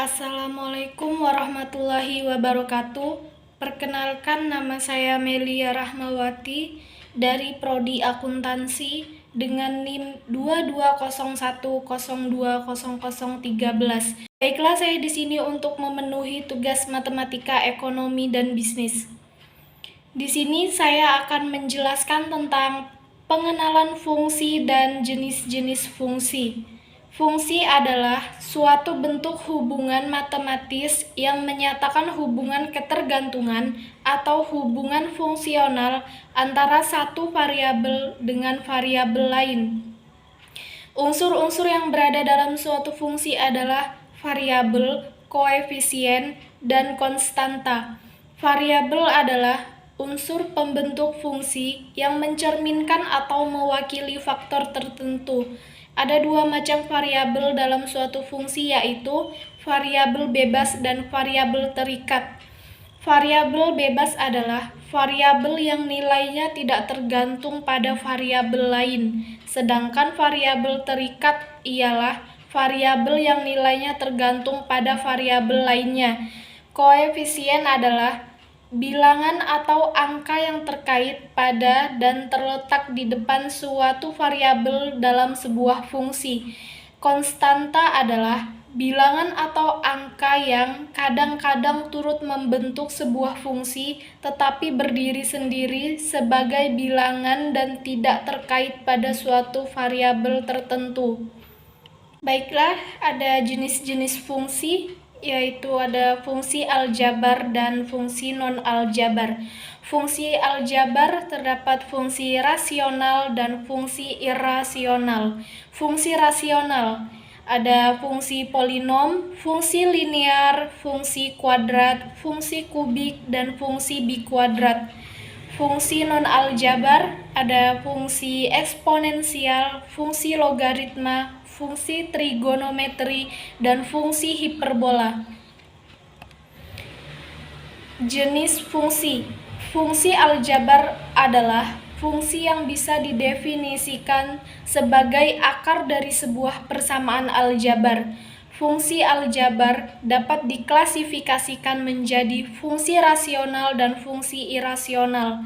Assalamualaikum warahmatullahi wabarakatuh. Perkenalkan, nama saya Melia Rahmawati dari Prodi Akuntansi dengan NIM 2201020013. Baiklah, saya di sini untuk memenuhi tugas matematika, ekonomi, dan bisnis. Di sini saya akan menjelaskan tentang pengenalan fungsi dan jenis-jenis fungsi. Fungsi adalah suatu bentuk hubungan matematis yang menyatakan hubungan ketergantungan atau hubungan fungsional antara satu variabel dengan variabel lain. Unsur-unsur yang berada dalam suatu fungsi adalah variabel, koefisien, dan konstanta. Variabel adalah unsur pembentuk fungsi yang mencerminkan atau mewakili faktor tertentu. Ada dua macam variabel dalam suatu fungsi, yaitu variabel bebas dan variabel terikat. Variabel bebas adalah variabel yang nilainya tidak tergantung pada variabel lain, sedangkan variabel terikat ialah variabel yang nilainya tergantung pada variabel lainnya. Koefisien adalah bilangan atau angka yang terkait pada dan terletak di depan suatu variabel dalam sebuah fungsi. Konstanta adalah bilangan atau angka yang kadang-kadang turut membentuk sebuah fungsi tetapi berdiri sendiri sebagai bilangan dan tidak terkait pada suatu variabel tertentu. Baiklah, ada jenis-jenis fungsi, yaitu ada fungsi aljabar dan fungsi non-aljabar. Fungsi aljabar terdapat fungsi rasional dan fungsi irasional. Fungsi rasional ada fungsi polinom, fungsi linear, fungsi kuadrat, fungsi kubik, dan fungsi bikuadrat. Fungsi non-aljabar ada fungsi eksponensial, fungsi logaritma, fungsi trigonometri, dan fungsi hiperbola. Jenis fungsi. Fungsi aljabar adalah fungsi yang bisa didefinisikan sebagai akar dari sebuah persamaan aljabar. Fungsi aljabar dapat diklasifikasikan menjadi fungsi rasional dan fungsi irasional.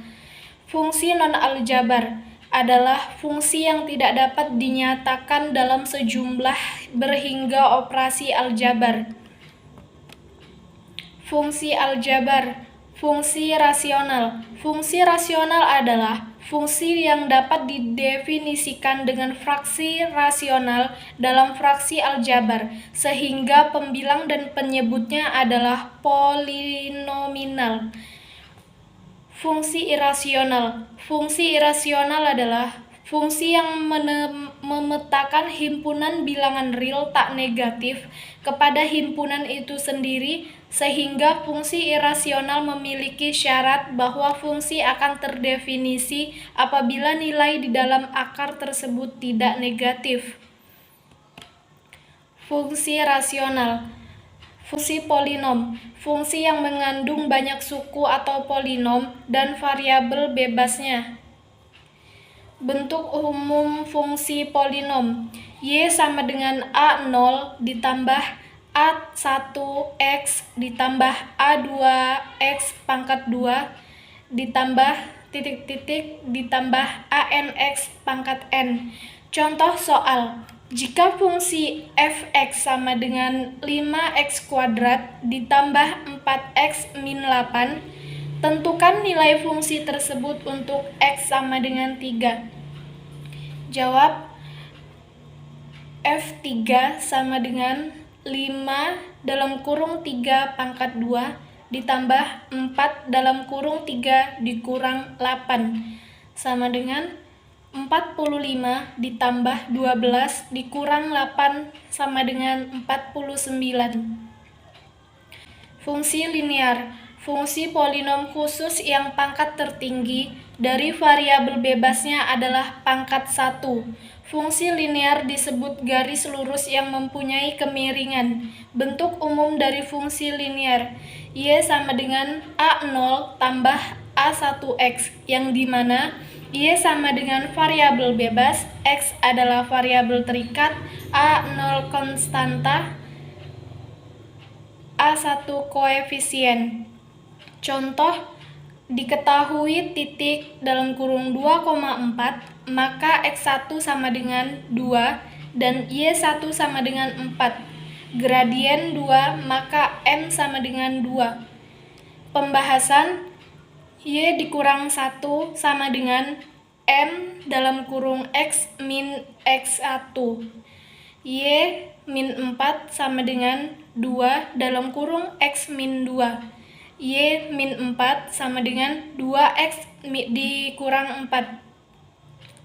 Fungsi non-aljabar adalah fungsi yang tidak dapat dinyatakan dalam sejumlah berhingga operasi aljabar. Fungsi aljabar. Fungsi rasional. Fungsi rasional adalah fungsi yang dapat didefinisikan dengan fraksi rasional dalam fraksi aljabar, sehingga pembilang dan penyebutnya adalah polinomial. Fungsi irasional. Fungsi irasional adalah fungsi yang memetakan himpunan bilangan real tak negatif kepada himpunan itu sendiri, sehingga fungsi irasional memiliki syarat bahwa fungsi akan terdefinisi apabila nilai di dalam akar tersebut tidak negatif. Fungsi rasional. Fungsi polinom. Fungsi yang mengandung banyak suku atau polinom dan variabel bebasnya. Bentuk umum fungsi polinom. Y sama dengan A0 ditambah A1X ditambah A2X pangkat 2 ditambah titik-titik ditambah ANX pangkat N. Contoh soal. Jika fungsi fx sama dengan 5x kuadrat ditambah 4x min 8, tentukan nilai fungsi tersebut untuk x sama dengan 3. Jawab, f3 sama dengan 5 dalam kurung 3 pangkat 2 ditambah 4 dalam kurung 3 dikurang 8 sama dengan 45 ditambah 12 dikurang 8 sama dengan 49. Fungsi linear. Fungsi polinom khusus yang pangkat tertinggi dari variabel bebasnya adalah pangkat 1. Fungsi linear disebut garis lurus yang mempunyai kemiringan. Bentuk umum dari fungsi linear. Y sama dengan A0 tambah A1X, yang dimana Y sama dengan variabel bebas, X adalah variabel terikat, A0 konstanta, A1 koefisien. Contoh, diketahui titik dalam kurung 2,4, maka X1 sama dengan 2 dan Y1 sama dengan 4. Gradien 2, maka M sama dengan 2. Pembahasan, Y dikurang 1 sama dengan M dalam kurung X min X1. Y min 4 sama dengan 2 dalam kurung X min 2. Y min 4 sama dengan 2X dikurang 4.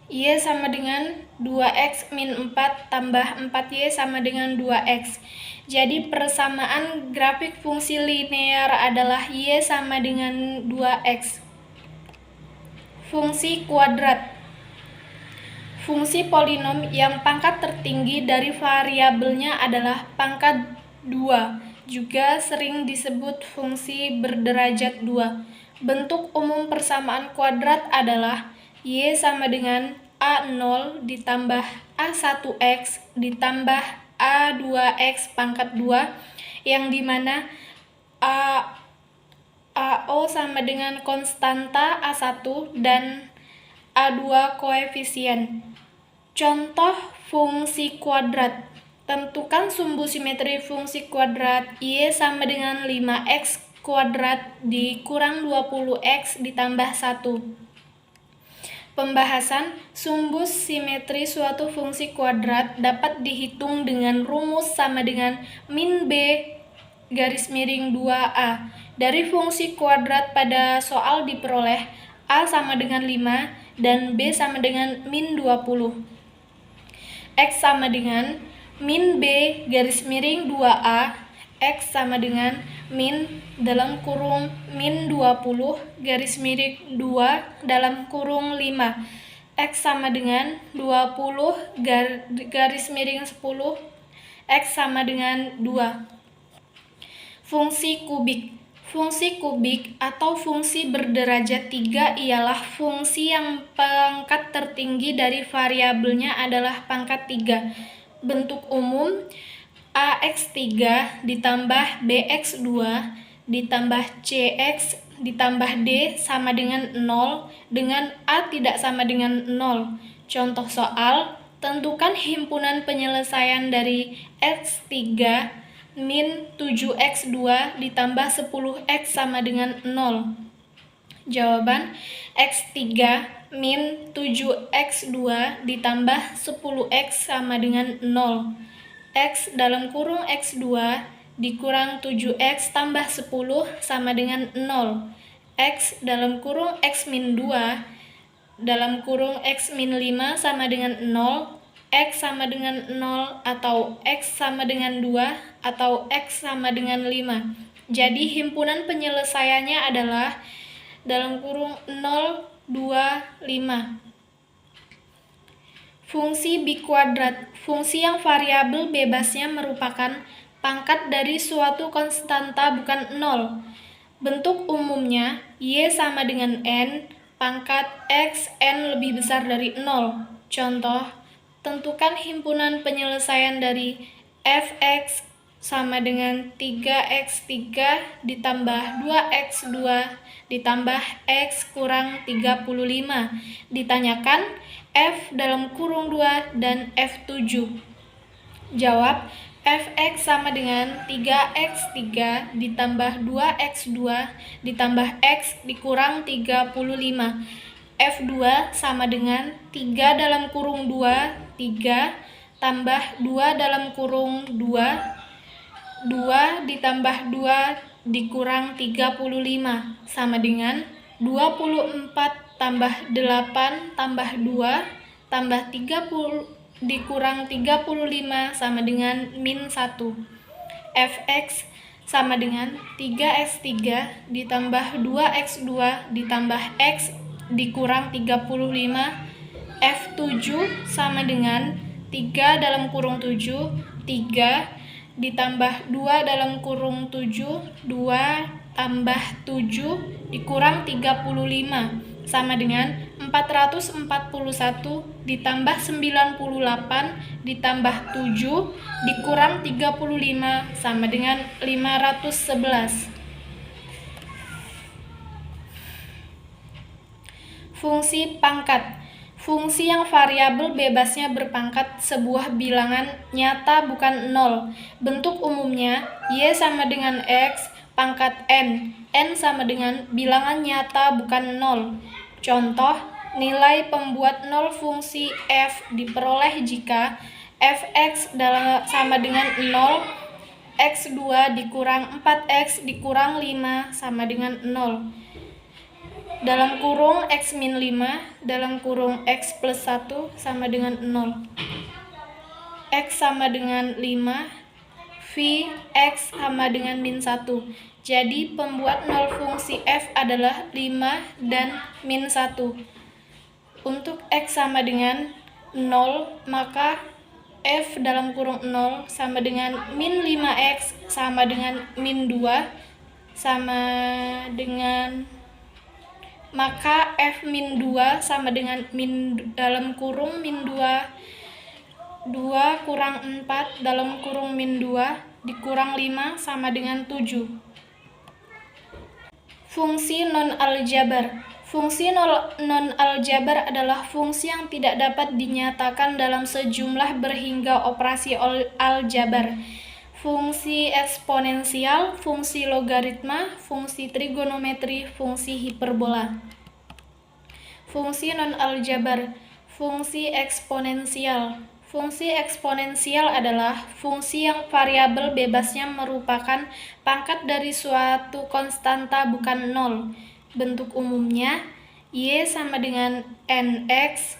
Y sama dengan 2X min 4 tambah 4Y sama dengan 2X. Jadi persamaan grafik fungsi linear adalah Y sama dengan 2X. Fungsi kuadrat. Fungsi polinom yang pangkat tertinggi dari variabelnya adalah pangkat 2, juga sering disebut fungsi berderajat 2. Bentuk umum persamaan kuadrat adalah Y sama dengan A0 ditambah A1X ditambah A2X pangkat 2, yang dimana AO sama dengan konstanta A1 dan A2 koefisien. Contoh fungsi kuadrat. Tentukan sumbu simetri fungsi kuadrat Y sama dengan 5X kuadrat dikurang 20X ditambah 1. Pembahasan, sumbu simetri suatu fungsi kuadrat dapat dihitung dengan rumus sama dengan min B garis miring 2A. Dari fungsi kuadrat pada soal diperoleh A sama dengan 5 dan B sama dengan min 20. X sama dengan min B garis miring 2A, X sama dengan min dalam kurung min 20 garis miring 2 dalam kurung 5. X sama dengan 20 garis miring 10, X sama dengan 2. Fungsi kubik. Fungsi kubik atau fungsi berderajat 3 ialah fungsi yang pangkat tertinggi dari variabelnya adalah pangkat 3. Bentuk umum AX3 ditambah BX2 ditambah CX ditambah D sama dengan 0 dengan A tidak sama dengan 0. Contoh soal, tentukan himpunan penyelesaian dari X3 min 7X2 ditambah 10X sama dengan 0. Jawaban, X3 min 7X2 ditambah 10X sama dengan 0. X dalam kurung X2 dikurang 7X tambah 10 sama dengan 0. X dalam kurung X min 2 dalam kurung X min 5 sama dengan 0. X sama dengan 0 atau X sama dengan 2 atau X sama dengan 5. Jadi himpunan penyelesaiannya adalah dalam kurung 0, 2, 5. Fungsi bikuadrat. Fungsi yang variabel bebasnya merupakan pangkat dari suatu konstanta bukan 0. Bentuk umumnya Y sama dengan N, pangkat X N lebih besar dari 0. Contoh, tentukan himpunan penyelesaian dari Fx sama dengan 3x3 ditambah 2x2 ditambah x kurang 35. Ditanyakan F dalam kurung 2 dan F7. Jawab, Fx sama dengan 3x3 ditambah 2x2 ditambah x dikurang 35. F2 sama dengan 3 dalam kurung 2, 3, tambah 2 dalam kurung 2, 2 ditambah 2 dikurang 35, sama dengan 24 tambah 8 tambah 2, tambah 30 dikurang 35 sama dengan min 1. Fx sama dengan 3x3 ditambah 2x2 ditambah x dikurang 35. F7 sama dengan 3 dalam kurung 7, 3 ditambah 2 dalam kurung 7, 2 tambah 7 dikurang 35 sama dengan 441 ditambah 98 ditambah 7 dikurang 35 sama dengan 511. Fungsi pangkat. Fungsi yang variabel bebasnya berpangkat sebuah bilangan nyata bukan 0. Bentuk umumnya Y sama dengan X pangkat N. N sama dengan bilangan nyata bukan 0. Contoh, nilai pembuat 0 fungsi f diperoleh jika fx sama dengan 0, x2 dikurang 4x dikurang 5 sama dengan 0. Dalam kurung x min 5 dalam kurung x plus 1 sama dengan 0. X sama dengan 5, V x sama dengan min 1. Jadi pembuat 0 fungsi f adalah 5 dan min 1. Untuk x sama dengan 0, maka f dalam kurung 0 sama dengan min 5x sama dengan min 2 sama dengan, maka f min 2 sama dengan min dalam kurung min 2 kurang 4 dalam kurung min 2 dikurang 5 sama dengan 7. Fungsi non-aljabar. Fungsi non-aljabar adalah fungsi yang tidak dapat dinyatakan dalam sejumlah berhingga operasi aljabar. Fungsi eksponensial, fungsi logaritma, fungsi trigonometri, fungsi hiperbola. Fungsi non-aljabar. Fungsi eksponensial. Fungsi eksponensial adalah fungsi yang variabel bebasnya merupakan pangkat dari suatu konstanta bukan 0. Bentuk umumnya Y sama dengan nx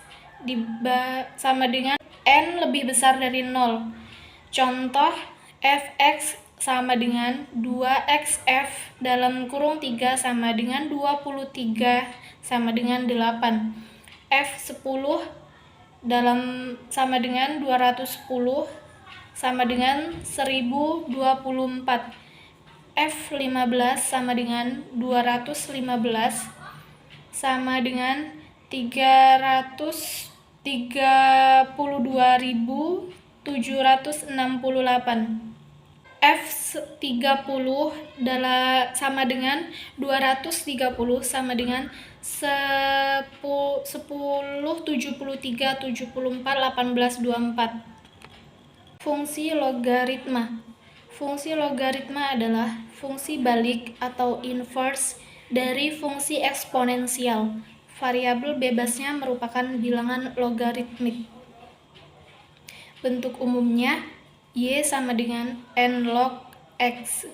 sama dengan n lebih besar dari 0. Contoh, fx sama dengan 2xf dalam kurung 3 sama dengan 23 sama dengan 8. f10 sama dengan 210 sama dengan 1024. f15 sama dengan 215 sama dengan 332.768. F30 sama dengan 230 sama dengan 1073741824. Fungsi logaritma. Fungsi logaritma adalah fungsi balik atau inverse dari fungsi eksponensial. Variabel bebasnya merupakan bilangan logaritmik. Bentuk umumnya Y sama dengan n log x.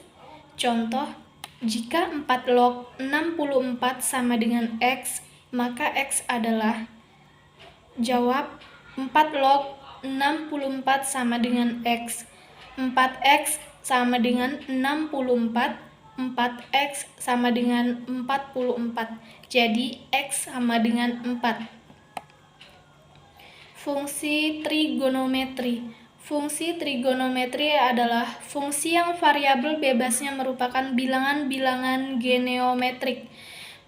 Contoh, jika 4 log 64 sama dengan x, maka x adalah, jawab, 4 log 64 sama dengan x. 4x sama dengan 64, 4x sama dengan 44. Jadi x sama dengan 4. Fungsi trigonometri. Fungsi trigonometri adalah fungsi yang variabel bebasnya merupakan bilangan-bilangan geometrik.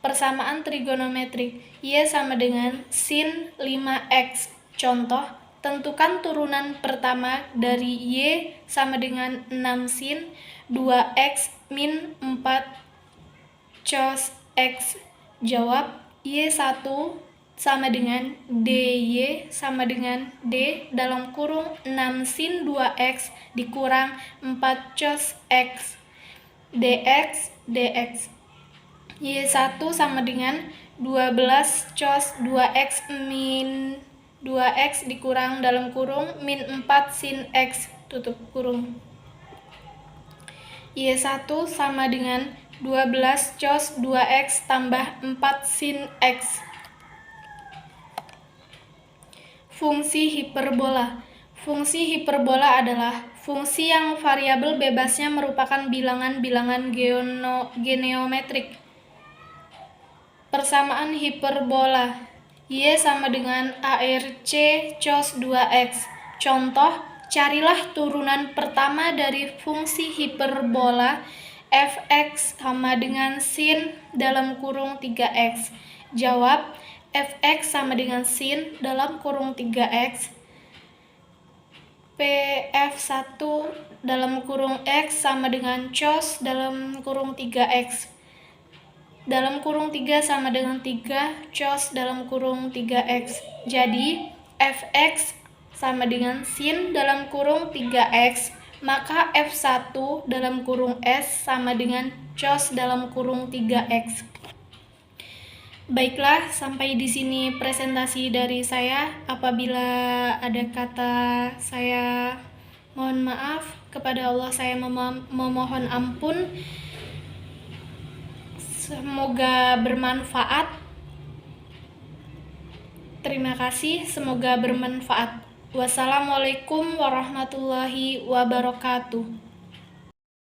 Persamaan trigonometrik. Y sama dengan sin 5x. Contoh, tentukan turunan pertama dari Y sama dengan 6 sin 2x min 4 cos x. Jawab, Y1 sama dengan dy sama dengan d dalam kurung 6 sin 2x dikurang 4 cos x dx. Y1 sama dengan 12 cos 2x min 2x dikurang dalam kurung min 4 sin x tutup kurung. Y1 sama dengan 12 cos 2x tambah 4 sin x. Fungsi hiperbola. Fungsi hiperbola adalah fungsi yang variabel bebasnya merupakan bilangan-bilangan geometrik. Persamaan hiperbola. Y sama dengan ARC cos 2x. Contoh, carilah turunan pertama dari fungsi hiperbola fx sama dengan sin dalam kurung 3x. Jawab, fx sama dengan sin dalam kurung 3x, pf1 dalam kurung x sama dengan cos dalam kurung 3x. Dalam kurung 3 sama dengan 3, cos dalam kurung 3x. Jadi, fx sama dengan sin dalam kurung 3x, maka f1 dalam kurung s sama dengan cos dalam kurung 3x. Baiklah, sampai di sini presentasi dari saya. Apabila ada kata saya mohon maaf, kepada Allah saya memohon ampun. Semoga bermanfaat. Terima kasih, semoga bermanfaat. Wassalamualaikum warahmatullahi wabarakatuh.